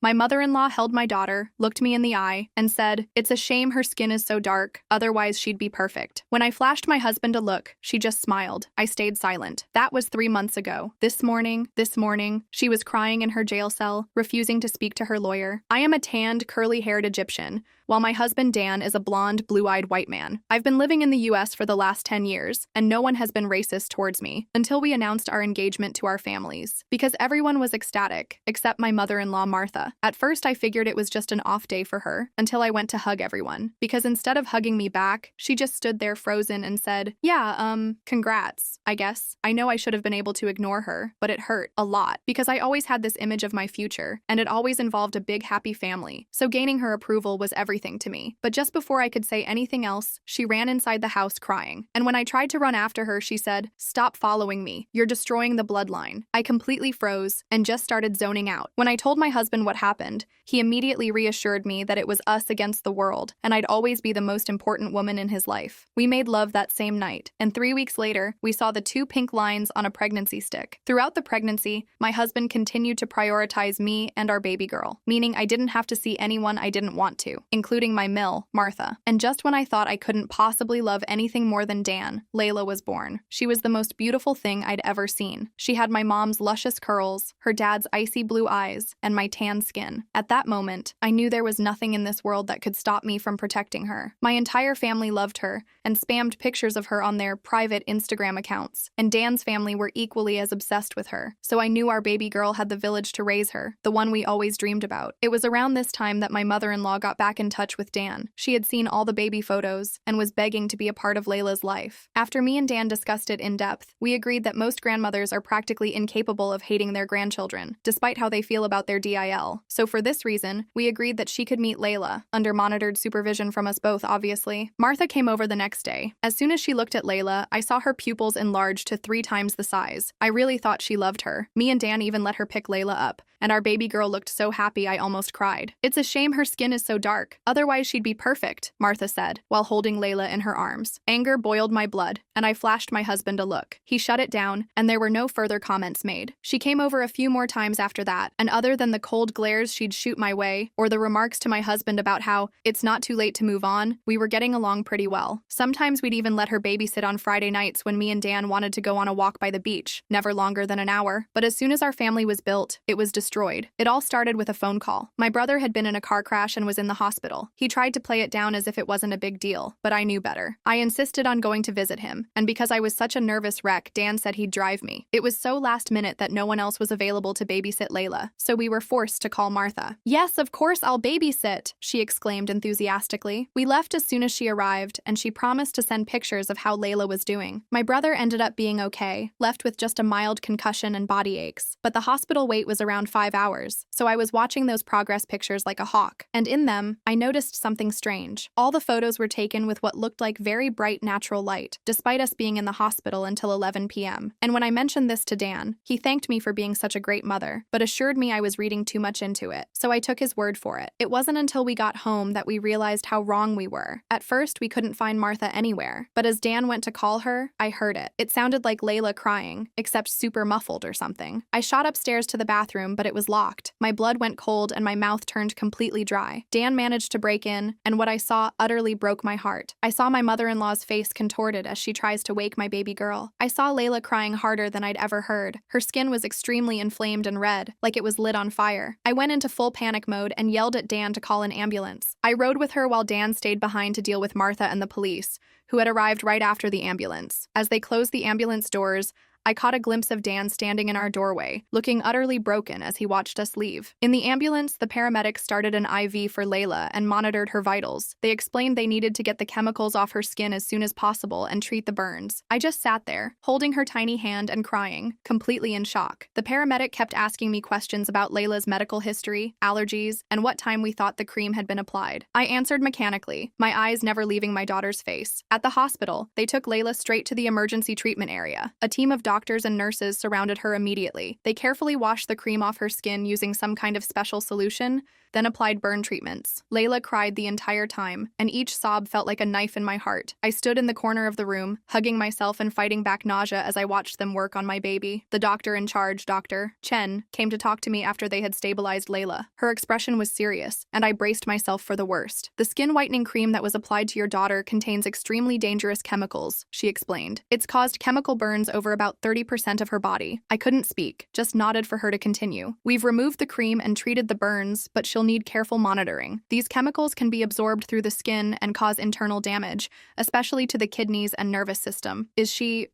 My mother-in-law held my daughter, looked me in the eye, and said, "It's a shame her skin is so dark, otherwise she'd be perfect." When I flashed my husband a look, she just smiled. I stayed silent. That was 3 months ago. This morning, she was crying in her jail cell, refusing to speak to her lawyer. I am a tanned, curly-haired Egyptian, while my husband Dan is a blonde, blue-eyed white man. I've been living in the US for the last 10 years, and no one has been racist towards me until we announced our engagement to our families. Because everyone was ecstatic, except my mother-in-law Martha. At first I figured it was just an off day for her, until I went to hug everyone. Because instead of hugging me back, she just stood there frozen and said, "Yeah, congrats, I guess." I know I should have been able to ignore her, but it hurt a lot, because I always had this image of my future, and it always involved a big happy family, so gaining her approval was everything to me. But just before I could say anything else, she ran inside the house crying. And when I tried to run after her, she said, "Stop following me. You're destroying the bloodline." I completely froze and just started zoning out. When I told my husband what happened, he immediately reassured me that it was us against the world, and I'd always be the most important woman in his life. We made love that same night, and 3 weeks later, we saw the 2 pink lines on a pregnancy stick. Throughout the pregnancy, my husband continued to prioritize me and our baby girl, meaning I didn't have to see anyone I didn't want to, including my mill, Martha. And just when I thought I couldn't possibly love anything more than Dan, Layla was born. She was the most beautiful thing I'd ever seen. She had my mom's luscious curls, her dad's icy blue eyes, and my tan skin. At that moment, I knew there was nothing in this world that could stop me from protecting her. My entire family loved her and spammed pictures of her on their private Instagram accounts, and Dan's family were equally as obsessed with her. So I knew our baby girl had the village to raise her, the one we always dreamed about. It was around this time that my mother-in-law got back in touch with Dan. She had seen all the baby photos and was begging to be a part of Layla's life. After me and Dan discussed it in depth, we agreed that most grandmothers are practically incapable of hating their grandchildren, despite how they feel about their DIL. So for this reason, we agreed that she could meet Layla, under monitored supervision from us both, obviously. Martha came over the next day. As soon as she looked at Layla, I saw her pupils enlarged to 3 times the size. I really thought she loved her. Me and Dan even let her pick Layla up, and our baby girl looked so happy I almost cried. "It's a shame her skin is so dark, otherwise she'd be perfect," Martha said, while holding Layla in her arms. Anger boiled my blood, and I flashed my husband a look. He shut it down, and there were no further comments made. She came over a few more times after that, and other than the cold glares she'd shoot my way, or the remarks to my husband about how it's not too late to move on, we were getting along pretty well. Sometimes we'd even let her babysit on Friday nights when me and Dan wanted to go on a walk by the beach, never longer than an hour. But as soon as our family was built, it was destroyed. It all started with a phone call. My brother had been in a car crash and was in the hospital. He tried to play it down as if it wasn't a big deal, but I knew better. I insisted on going to visit him, and because I was such a nervous wreck, Dan said he'd drive me. It was so last minute that no one else was available to babysit Layla, so we were forced to call Martha. "Yes, of course I'll babysit," she exclaimed enthusiastically. We left as soon as she arrived, and she promised to send pictures of how Layla was doing. My brother ended up being okay, left with just a mild concussion and body aches, but the hospital wait was around 5 hours, so I was watching those progress pictures like a hawk. And in them, I noticed something strange. All the photos were taken with what looked like very bright natural light, despite us being in the hospital until 11 p.m. And when I mentioned this to Dan, he thanked me for being such a great mother, but assured me I was reading too much into it, so I took his word for it. It wasn't until we got home that we realized how wrong we were. At first, we couldn't find Martha anywhere, but as Dan went to call her, I heard it. It sounded like Layla crying, except super muffled or something. I shot upstairs to the bathroom, but it was locked. My blood went cold and my mouth turned completely dry. Dan managed to break in, and what I saw utterly broke my heart. I saw my mother-in-law's face contorted as she tries to wake my baby girl. I saw Layla crying harder than I'd ever heard. Her skin was extremely inflamed and red, like it was lit on fire. I went into full panic mode and yelled at Dan to call an ambulance. I rode with her while Dan stayed behind to deal with Martha and the police, who had arrived right after the ambulance. As they closed the ambulance doors, I caught a glimpse of Dan standing in our doorway, looking utterly broken as he watched us leave. In the ambulance, the paramedics started an IV for Layla and monitored her vitals. They explained they needed to get the chemicals off her skin as soon as possible and treat the burns. I just sat there, holding her tiny hand and crying, completely in shock. The paramedic kept asking me questions about Layla's medical history, allergies, and what time we thought the cream had been applied. I answered mechanically, my eyes never leaving my daughter's face. At the hospital, they took Layla straight to the emergency treatment area. A team of doctors and nurses surrounded her immediately. They carefully washed the cream off her skin using some kind of special solution, then applied burn treatments. Layla cried the entire time, and each sob felt like a knife in my heart. I stood in the corner of the room, hugging myself and fighting back nausea as I watched them work on my baby. The doctor in charge, Dr. Chen, came to talk to me after they had stabilized Layla. Her expression was serious, and I braced myself for the worst. The skin whitening cream that was applied to your daughter contains extremely dangerous chemicals, she explained. It's caused chemical burns over about 30% of her body. I couldn't speak, just nodded for her to continue. We've removed the cream and treated the burns, but she'll need careful monitoring. These chemicals can be absorbed through the skin and cause internal damage, especially to the kidneys and nervous system.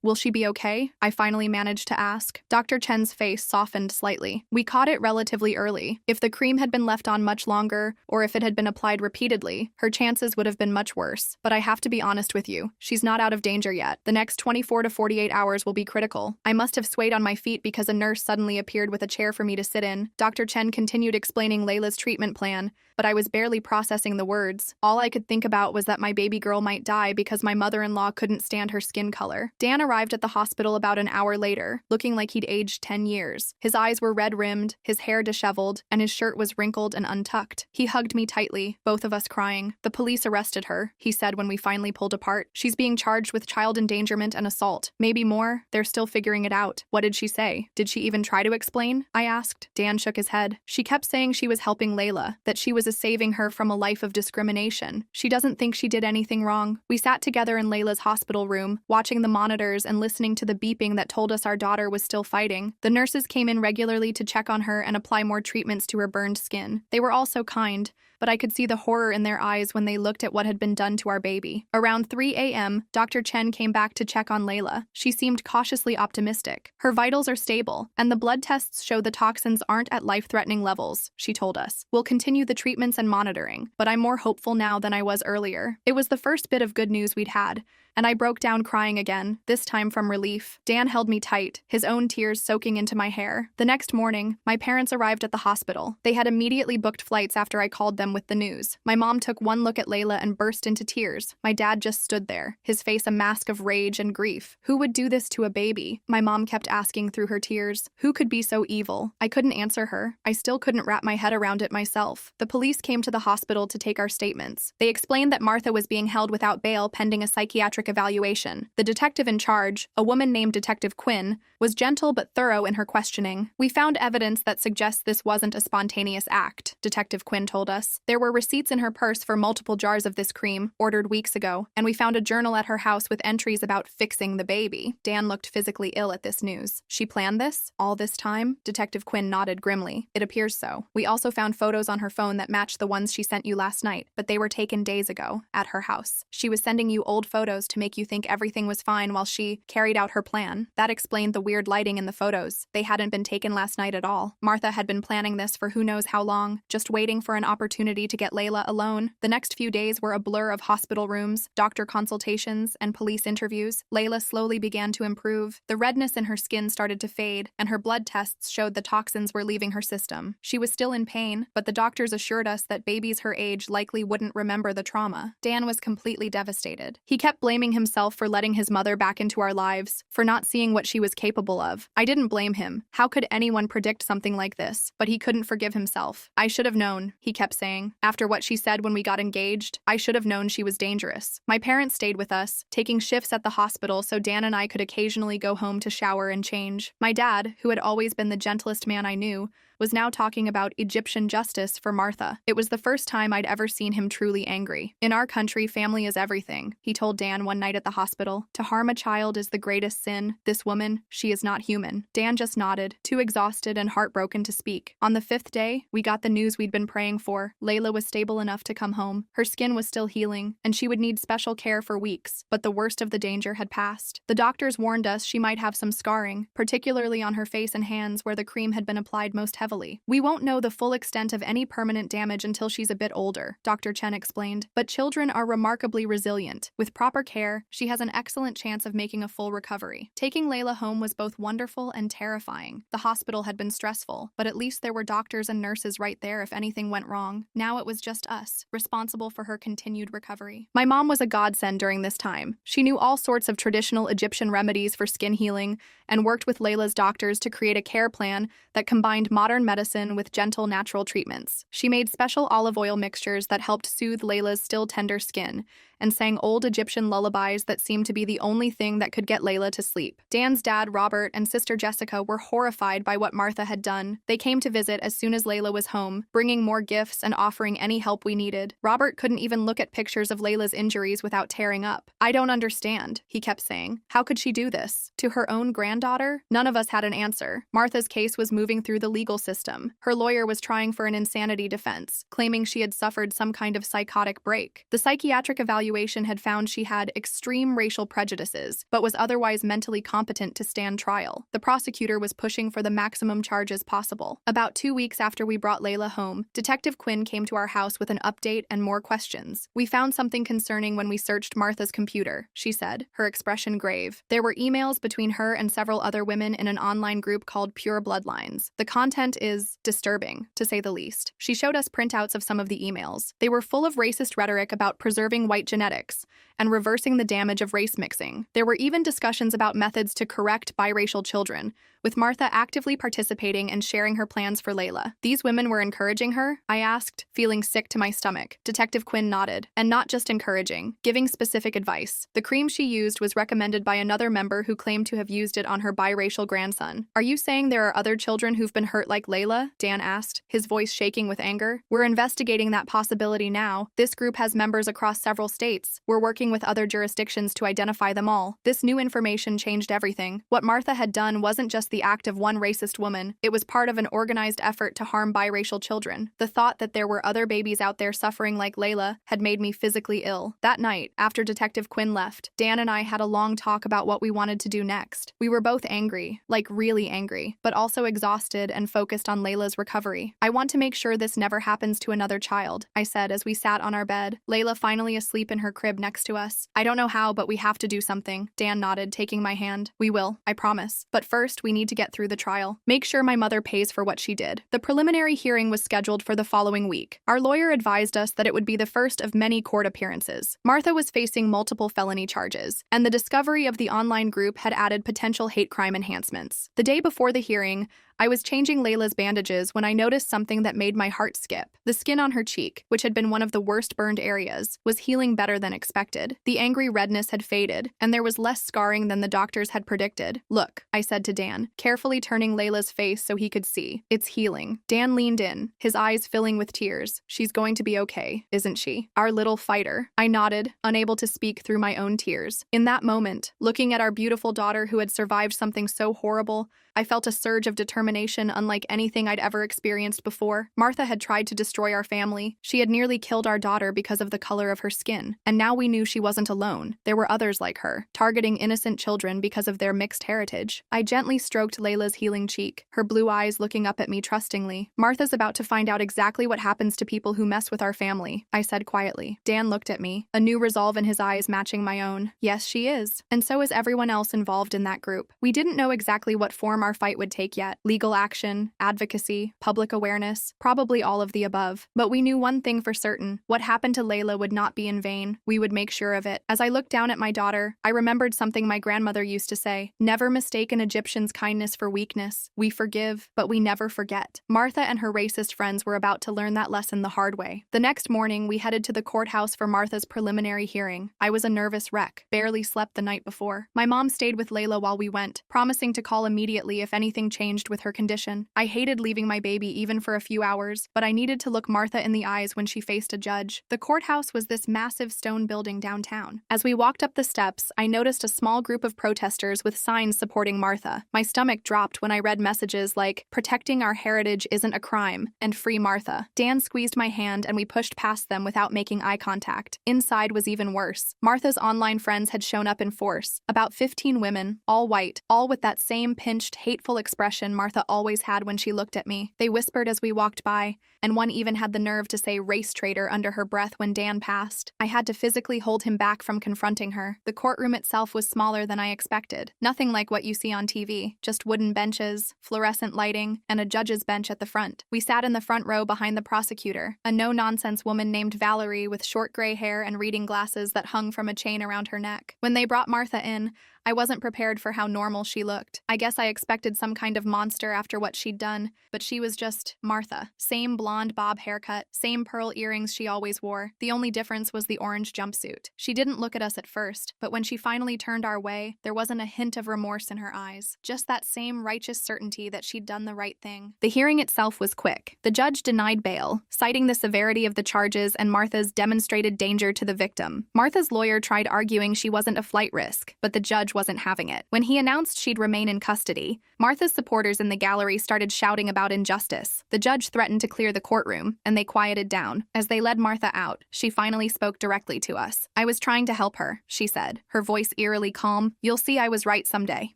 Will she be okay? I finally managed to ask. Dr. Chen's face softened slightly. We caught it relatively early. If the cream had been left on much longer, or if it had been applied repeatedly, her chances would have been much worse. But I have to be honest with you. She's not out of danger yet. The next 24 to 48 hours will be critical. I must have swayed on my feet because a nurse suddenly appeared with a chair for me to sit in. Dr. Chen continued explaining Layla's treatment plan, but I was barely processing the words. All I could think about was that my baby girl might die because my mother-in-law couldn't stand her skin color. Dan arrived at the hospital about an hour later, looking like he'd aged 10 years. His eyes were red-rimmed, his hair disheveled, and his shirt was wrinkled and untucked. He hugged me tightly, both of us crying. The police arrested her, he said when we finally pulled apart. She's being charged with child endangerment and assault. Maybe more. They're still figuring it out. What did she say? Did she even try to explain? I asked. Dan shook his head. She kept saying she was helping Layla, that she was saving her from a life of discrimination. She doesn't think she did anything wrong. We sat together in Layla's hospital room, watching the monitors and listening to the beeping that told us our daughter was still fighting. The nurses came in regularly to check on her and apply more treatments to her burned skin. They were all so kind, but I could see the horror in their eyes when they looked at what had been done to our baby. Around 3 a.m., Dr. Chen came back to check on Layla. She seemed cautiously optimistic. Her vitals are stable, and the blood tests show the toxins aren't at life-threatening levels, she told us. We'll continue the treatments and monitoring, but I'm more hopeful now than I was earlier. It was the first bit of good news we'd had, and I broke down crying again, this time from relief. Dan held me tight, his own tears soaking into my hair. The next morning, my parents arrived at the hospital. They had immediately booked flights after I called them with the news. My mom took one look at Layla and burst into tears. My dad just stood there, his face a mask of rage and grief. Who would do this to a baby? My mom kept asking through her tears. Who could be so evil? I couldn't answer her. I still couldn't wrap my head around it myself. The police came to the hospital to take our statements. They explained that Martha was being held without bail pending a psychiatric evaluation. The detective in charge, a woman named Detective Quinn, was gentle but thorough in her questioning. We found evidence that suggests this wasn't a spontaneous act, Detective Quinn told us. There were receipts in her purse for multiple jars of this cream, ordered weeks ago, and we found a journal at her house with entries about fixing the baby. Dan looked physically ill at this news. She planned this? All this time? Detective Quinn nodded grimly. It appears so. We also found photos on her phone that matched the ones she sent you last night, but they were taken days ago, at her house. She was sending you old photos to make you think everything was fine while she carried out her plan. That explained the weird lighting in the photos. They hadn't been taken last night at all. Martha had been planning this for who knows how long, just waiting for an opportunity to get Layla alone. The next few days were a blur of hospital rooms, doctor consultations, and police interviews. Layla slowly began to improve. The redness in her skin started to fade, and her blood tests showed the toxins were leaving her system. She was still in pain, but the doctors assured us that babies her age likely wouldn't remember the trauma. Dan was completely devastated. He kept blaming himself for letting his mother back into our lives, for not seeing what she was capable of. I didn't blame him. How could anyone predict something like this? But he couldn't forgive himself. I should have known, he kept saying. After what she said when we got engaged, I should have known she was dangerous. My parents stayed with us, taking shifts at the hospital so Dan and I could occasionally go home to shower and change. My dad, who had always been the gentlest man I knew, was now talking about Egyptian justice for Martha. It was the first time I'd ever seen him truly angry. In our country, family is everything, he told Dan one night at the hospital. To harm a child is the greatest sin. This woman, she is not human. Dan just nodded, too exhausted and heartbroken to speak. On the 5th day, we got the news we'd been praying for. Layla was stable enough to come home. Her skin was still healing, and she would need special care for weeks, but the worst of the danger had passed. The doctors warned us she might have some scarring, particularly on her face and hands where the cream had been applied most heavily. We won't know the full extent of any permanent damage until she's a bit older, Dr. Chen explained, but children are remarkably resilient. With proper care, she has an excellent chance of making a full recovery. Taking Layla home was both wonderful and terrifying. The hospital had been stressful, but at least there were doctors and nurses right there if anything went wrong. Now it was just us, responsible for her continued recovery. My mom was a godsend during this time. She knew all sorts of traditional Egyptian remedies for skin healing and worked with Layla's doctors to create a care plan that combined modern modern medicine with gentle natural treatments. She made special olive oil mixtures that helped soothe Layla's still tender skin, and sang old Egyptian lullabies that seemed to be the only thing that could get Layla to sleep. Dan's dad, Robert, and sister Jessica were horrified by what Martha had done. They came to visit as soon as Layla was home, bringing more gifts and offering any help we needed. Robert couldn't even look at pictures of Layla's injuries without tearing up. "I don't understand," he kept saying. "How could she do this? To her own granddaughter?" None of us had an answer. Martha's case was moving through the legal system. Her lawyer was trying for an insanity defense, claiming she had suffered some kind of psychotic break. The psychiatric evaluation had found she had extreme racial prejudices, but was otherwise mentally competent to stand trial. The prosecutor was pushing for the maximum charges possible. About 2 weeks after we brought Layla home, Detective Quinn came to our house with an update and more questions. "We found something concerning when we searched Martha's computer," she said, her expression grave. "There were emails between her and several other women in an online group called Pure Bloodlines. The content is disturbing, to say the least." She showed us printouts of some of the emails. They were full of racist rhetoric about preserving white genetics and reversing the damage of race mixing. There were even discussions about methods to correct biracial children, with Martha actively participating and sharing her plans for Layla. "These women were encouraging her?" I asked, feeling sick to my stomach. Detective Quinn nodded. "And not just encouraging, giving specific advice. The cream she used was recommended by another member who claimed to have used it on her biracial grandson." "Are you saying there are other children who've been hurt like Layla?" Dan asked, his voice shaking with anger. "We're investigating that possibility now. This group has members across several states. We're working with other jurisdictions to identify them all." This new information changed everything. What Martha had done wasn't just the act of one racist woman. It was part of an organized effort to harm biracial children. The thought that there were other babies out there suffering like Layla had made me physically ill. That night, after Detective Quinn left, Dan and I had a long talk about what we wanted to do next. We were both angry, like really angry, but also exhausted and focused on Layla's recovery. "I want to make sure this never happens to another child," I said as we sat on our bed, Layla finally asleep in her crib next to us. "I don't know how, but we have to do something." Dan nodded, taking my hand. "We will, I promise. But first, we need to get through the trial. Make sure my mother pays for what she did." The preliminary hearing was scheduled for the following week. Our lawyer advised us that it would be the first of many court appearances. Martha was facing multiple felony charges, and the discovery of the online group had added potential hate crime enhancements. The day before the hearing, I was changing Layla's bandages when I noticed something that made my heart skip. The skin on her cheek, which had been one of the worst burned areas, was healing better than expected. The angry redness had faded, and there was less scarring than the doctors had predicted. "Look," I said to Dan, carefully turning Layla's face so he could see. "It's healing." Dan leaned in, his eyes filling with tears. "She's going to be okay, isn't she? Our little fighter." I nodded, unable to speak through my own tears. In that moment, looking at our beautiful daughter who had survived something so horrible, I felt a surge of determination unlike anything I'd ever experienced before. Martha had tried to destroy our family. She had nearly killed our daughter because of the color of her skin. And now we knew she wasn't alone. There were others like her, targeting innocent children because of their mixed heritage. I gently stroked Layla's healing cheek, her blue eyes looking up at me trustingly. "Martha's about to find out exactly what happens to people who mess with our family," I said quietly. Dan looked at me, a new resolve in his eyes matching my own. "Yes, she is. And so is everyone else involved in that group." We didn't know exactly what form our fight would take yet. Legal action, advocacy, public awareness, probably all of the above. But we knew one thing for certain. What happened to Layla would not be in vain. We would make sure of it. As I looked down at my daughter, I remembered something my grandmother used to say. "Never mistake an Egyptian's kindness for weakness. We forgive, but we never forget." Martha and her racist friends were about to learn that lesson the hard way. The next morning, we headed to the courthouse for Martha's preliminary hearing. I was a nervous wreck, barely slept the night before. My mom stayed with Layla while we went, promising to call immediately if anything changed with her condition. I hated leaving my baby even for a few hours, but I needed to look Martha in the eyes when she faced a judge. The courthouse was this massive stone building downtown. As we walked up the steps, I noticed a small group of protesters with signs supporting Martha. My stomach dropped when I read messages like, "Protecting our heritage isn't a crime," and "Free Martha." Dan squeezed my hand and we pushed past them without making eye contact. Inside was even worse. Martha's online friends had shown up in force. About 15 women, all white, all with that same pinched, hateful expression Martha always had when she looked at me. They whispered as we walked by, and one even had the nerve to say "race traitor" under her breath when Dan passed. I had to physically hold him back from confronting her. The courtroom itself was smaller than I expected. Nothing like what you see on TV, just wooden benches, fluorescent lighting, and a judge's bench at the front. We sat in the front row behind the prosecutor, a no-nonsense woman named Valerie with short gray hair and reading glasses that hung from a chain around her neck. When they brought Martha in, I wasn't prepared for how normal she looked. I guess I expected some kind of monster after what she'd done, but she was just Martha. Same blonde bob haircut, same pearl earrings she always wore. The only difference was the orange jumpsuit. She didn't look at us at first, but when she finally turned our way, there wasn't a hint of remorse in her eyes. Just that same righteous certainty that she'd done the right thing. The hearing itself was quick. The judge denied bail, citing the severity of the charges and Martha's demonstrated danger to the victim. Martha's lawyer tried arguing she wasn't a flight risk, but the judge wasn't having it. When he announced she'd remain in custody, Martha's supporters in the gallery started shouting about injustice. The judge threatened to clear the courtroom, and they quieted down. As they led Martha out, she finally spoke directly to us. "I was trying to help her," she said, her voice eerily calm. "You'll see I was right someday."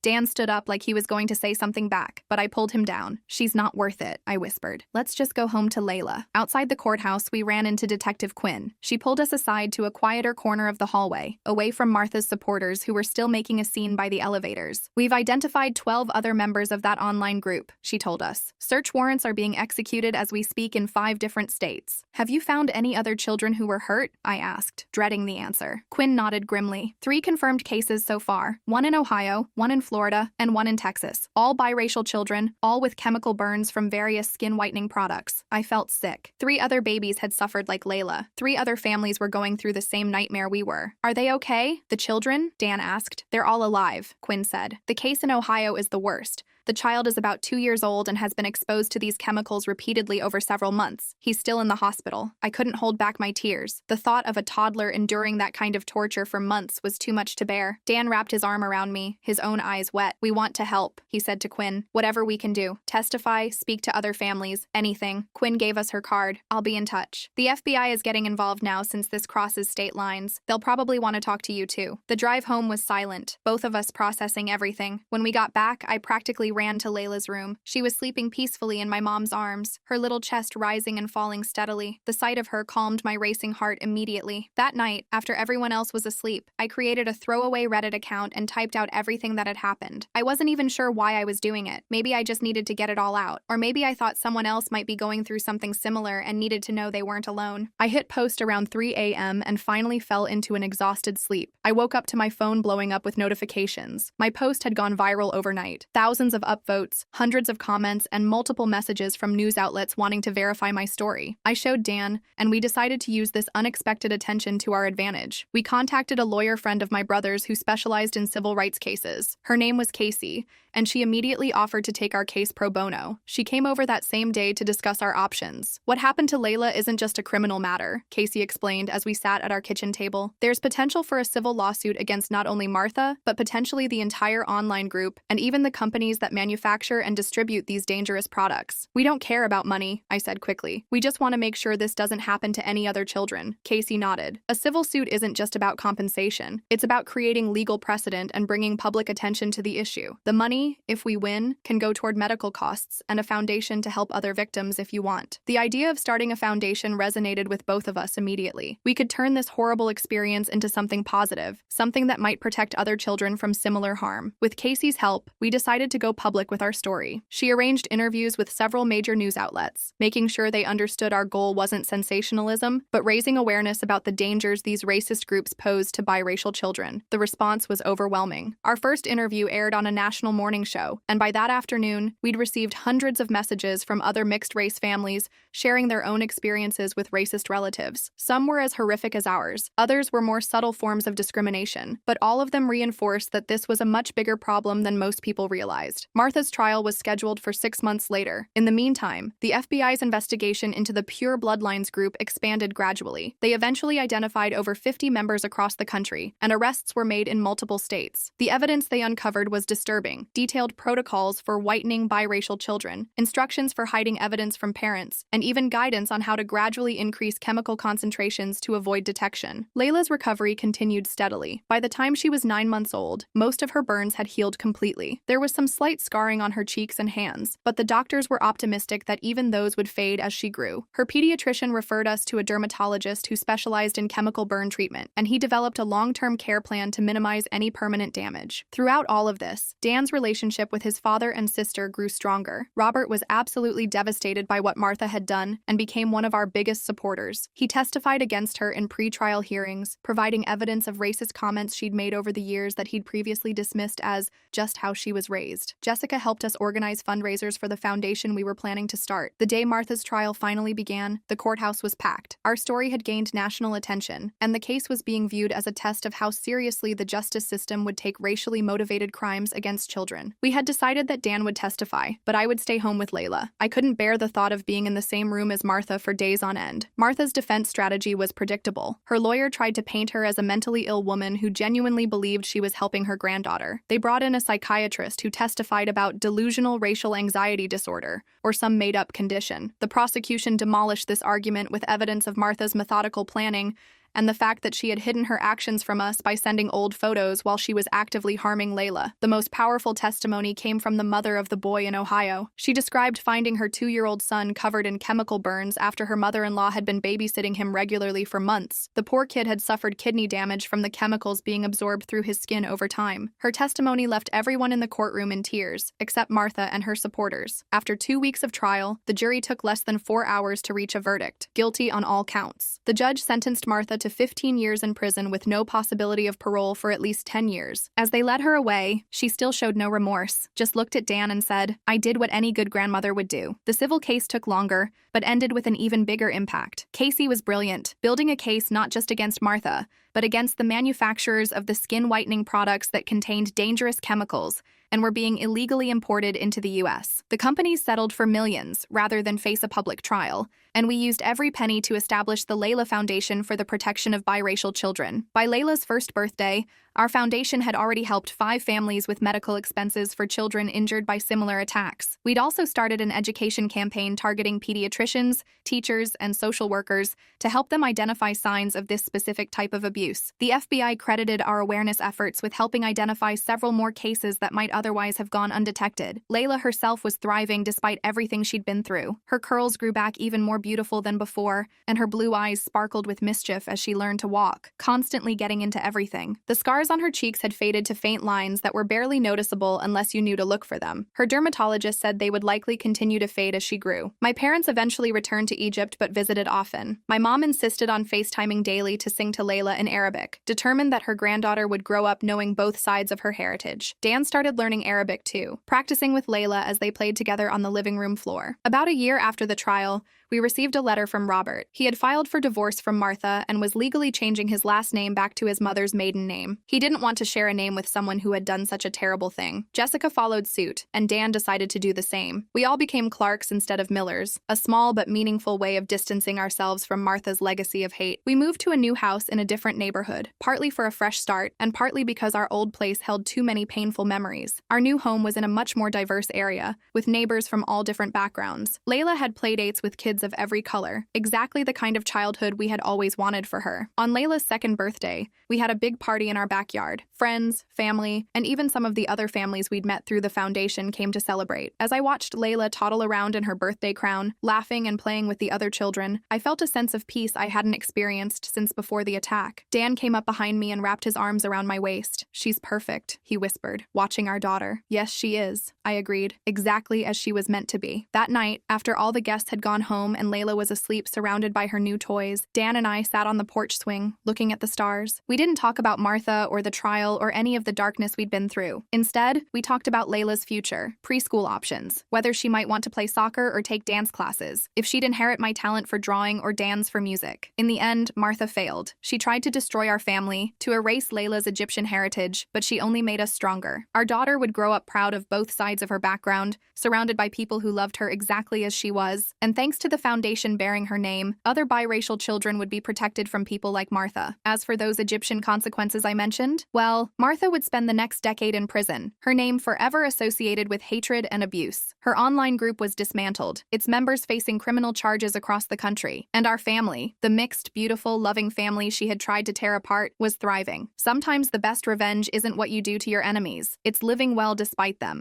Dan stood up like he was going to say something back, but I pulled him down. "She's not worth it," I whispered. "Let's just go home to Layla." Outside the courthouse, we ran into Detective Quinn. She pulled us aside to a quieter corner of the hallway, away from Martha's supporters who were still making a scene by the elevators. "We've identified 12 other members of that online group," she told us. "Search warrants are being executed as we speak in 5 different states." "Have you found any other children who were hurt?" I asked, dreading the answer. Quinn nodded grimly. 3 confirmed cases so far, 1 in Ohio, 1 in Florida, and 1 in Texas. All biracial children, all with chemical burns from various skin whitening products. I felt sick. 3 other babies had suffered like Layla. 3 other families were going through the same nightmare we were. "Are they okay? The children?" Dan asked. "They're all alive," Quinn said. "The case in Ohio is the worst. The child is about 2 years old and has been exposed to these chemicals repeatedly over several months. He's still in the hospital." I couldn't hold back my tears. The thought of a toddler enduring that kind of torture for months was too much to bear. Dan wrapped his arm around me, his own eyes wet. "We want to help," he said to Quinn. "Whatever we can do. Testify, speak to other families, anything." Quinn gave us her card. "I'll be in touch. The FBI is getting involved now since this crosses state lines. They'll probably want to talk to you too." The drive home was silent, both of us processing everything. When we got back, I practically ran to Layla's room. She was sleeping peacefully in my mom's arms, her little chest rising and falling steadily. The sight of her calmed my racing heart immediately. That night, after everyone else was asleep, I created a throwaway Reddit account and typed out everything that had happened. I wasn't even sure why I was doing it. Maybe I just needed to get it all out. Or maybe I thought someone else might be going through something similar and needed to know they weren't alone. I hit post around 3 a.m. and finally fell into an exhausted sleep. I woke up to my phone blowing up with notifications. My post had gone viral overnight. Thousands of upvotes, hundreds of comments, and multiple messages from news outlets wanting to verify my story. I showed Dan, and we decided to use this unexpected attention to our advantage. We contacted a lawyer friend of my brother's who specialized in civil rights cases. Her name was Casey, and she immediately offered to take our case pro bono. She came over that same day to discuss our options. "What happened to Layla isn't just a criminal matter," Casey explained as we sat at our kitchen table. "There's potential for a civil lawsuit against not only Martha, but potentially the entire online group and even the companies that manufacture and distribute these dangerous products. We don't care about money," I said quickly. "We just want to make sure this doesn't happen to any other children." Casey nodded. "A civil suit isn't just about compensation. It's about creating legal precedent and bringing public attention to the issue. The money, if we win, can go toward medical costs and a foundation to help other victims if you want." The idea of starting a foundation resonated with both of us immediately. We could turn this horrible experience into something positive, something that might protect other children from similar harm. With Casey's help, we decided to go public with our story. She arranged interviews with several major news outlets, making sure they understood our goal wasn't sensationalism, but raising awareness about the dangers these racist groups pose to biracial children. The response was overwhelming. Our first interview aired on a national morning show, and by that afternoon, we'd received hundreds of messages from other mixed-race families sharing their own experiences with racist relatives. Some were as horrific as ours, others were more subtle forms of discrimination, but all of them reinforced that this was a much bigger problem than most people realized. Martha's trial was scheduled for 6 months later. In the meantime, the FBI's investigation into the Pure Bloodlines group expanded gradually. They eventually identified over 50 members across the country, and arrests were made in multiple states. The evidence they uncovered was disturbing: detailed protocols for whitening biracial children, instructions for hiding evidence from parents, and even guidance on how to gradually increase chemical concentrations to avoid detection. Layla's recovery continued steadily. By the time she was 9 months old, most of her burns had healed completely. There was some slight slight scarring on her cheeks and hands, but the doctors were optimistic that even those would fade as she grew. Her pediatrician referred us to a dermatologist who specialized in chemical burn treatment, and he developed a long-term care plan to minimize any permanent damage. Throughout all of this, Dan's relationship with his father and sister grew stronger. Robert was absolutely devastated by what Martha had done and became one of our biggest supporters. He testified against her in pre-trial hearings, providing evidence of racist comments she'd made over the years that he'd previously dismissed as just how she was raised. Jessica helped us organize fundraisers for the foundation we were planning to start. The day Martha's trial finally began, the courthouse was packed. Our story had gained national attention, and the case was being viewed as a test of how seriously the justice system would take racially motivated crimes against children. We had decided that Dan would testify, but I would stay home with Layla. I couldn't bear the thought of being in the same room as Martha for days on end. Martha's defense strategy was predictable. Her lawyer tried to paint her as a mentally ill woman who genuinely believed she was helping her granddaughter. They brought in a psychiatrist who testified about delusional racial anxiety disorder, or some made-up condition. The prosecution demolished this argument with evidence of Martha's methodical planning and the fact that she had hidden her actions from us by sending old photos while she was actively harming Layla. The most powerful testimony came from the mother of the boy in Ohio. She described finding her 2-year-old son covered in chemical burns after her mother-in-law had been babysitting him regularly for months. The poor kid had suffered kidney damage from the chemicals being absorbed through his skin over time. Her testimony left everyone in the courtroom in tears, except Martha and her supporters. After 2 weeks of trial, the jury took less than 4 hours to reach a verdict, guilty on all counts. The judge sentenced Martha to 15 years in prison with no possibility of parole for at least 10 years. As they led her away, she still showed no remorse, just looked at Dan and said, "I did what any good grandmother would do." The civil case took longer, but ended with an even bigger impact. Casey was brilliant, building a case not just against Martha, but against the manufacturers of the skin whitening products that contained dangerous chemicals and were being illegally imported into the U.S. The companies settled for millions rather than face a public trial, and we used every penny to establish the Layla Foundation for the protection of biracial children. By Layla's first birthday, our foundation had already helped 5 families with medical expenses for children injured by similar attacks. We'd also started an education campaign targeting pediatricians, teachers, and social workers to help them identify signs of this specific type of abuse. The FBI credited our awareness efforts with helping identify several more cases that might otherwise have gone undetected. Layla herself was thriving despite everything she'd been through. Her curls grew back even more beautiful than before, and her blue eyes sparkled with mischief as she learned to walk, constantly getting into everything. The scars on her cheeks had faded to faint lines that were barely noticeable unless you knew to look for them. Her dermatologist said they would likely continue to fade as she grew. My parents eventually returned to Egypt but visited often. My mom insisted on FaceTiming daily to sing to Layla in Arabic, determined that her granddaughter would grow up knowing both sides of her heritage. Dan started learning Arabic too, practicing with Layla as they played together on the living room floor. About a year after the trial, we received a letter from Robert. He had filed for divorce from Martha and was legally changing his last name back to his mother's maiden name. He didn't want to share a name with someone who had done such a terrible thing. Jessica followed suit, and Dan decided to do the same. We all became Clarks instead of Millers, a small but meaningful way of distancing ourselves from Martha's legacy of hate. We moved to a new house in a different neighborhood, partly for a fresh start, and partly because our old place held too many painful memories. Our new home was in a much more diverse area, with neighbors from all different backgrounds. Layla had playdates with kids of every color, exactly the kind of childhood we had always wanted for her. On Layla's second birthday, we had a big party in our backyard. Friends, family, and even some of the other families we'd met through the foundation came to celebrate. As I watched Layla toddle around in her birthday crown, laughing and playing with the other children, I felt a sense of peace I hadn't experienced since before the attack. Dan came up behind me and wrapped his arms around my waist. "She's perfect," he whispered, watching our daughter. "Yes, she is," I agreed, exactly as she was meant to be. That night, after all the guests had gone home and Layla was asleep surrounded by her new toys, Dan and I sat on the porch swing, looking at the stars. We didn't talk about Martha or the trial or any of the darkness we'd been through. Instead, we talked about Layla's future, preschool options, whether she might want to play soccer or take dance classes, if she'd inherit my talent for drawing or Dan's for music. In the end, Martha failed. She tried to destroy our family, to erase Layla's Egyptian heritage, but she only made us stronger. Our daughter would grow up proud of both sides of her background, surrounded by people who loved her exactly as she was, and thanks to the foundation bearing her name, other biracial children would be protected from people like Martha. As for those Egyptian consequences I mentioned, well, Martha would spend the next decade in prison, her name forever associated with hatred and abuse. Her online group was dismantled, its members facing criminal charges across the country, and our family, the mixed, beautiful, loving family she had tried to tear apart, was thriving. Sometimes the best revenge isn't what you do to your enemies, it's living well despite them.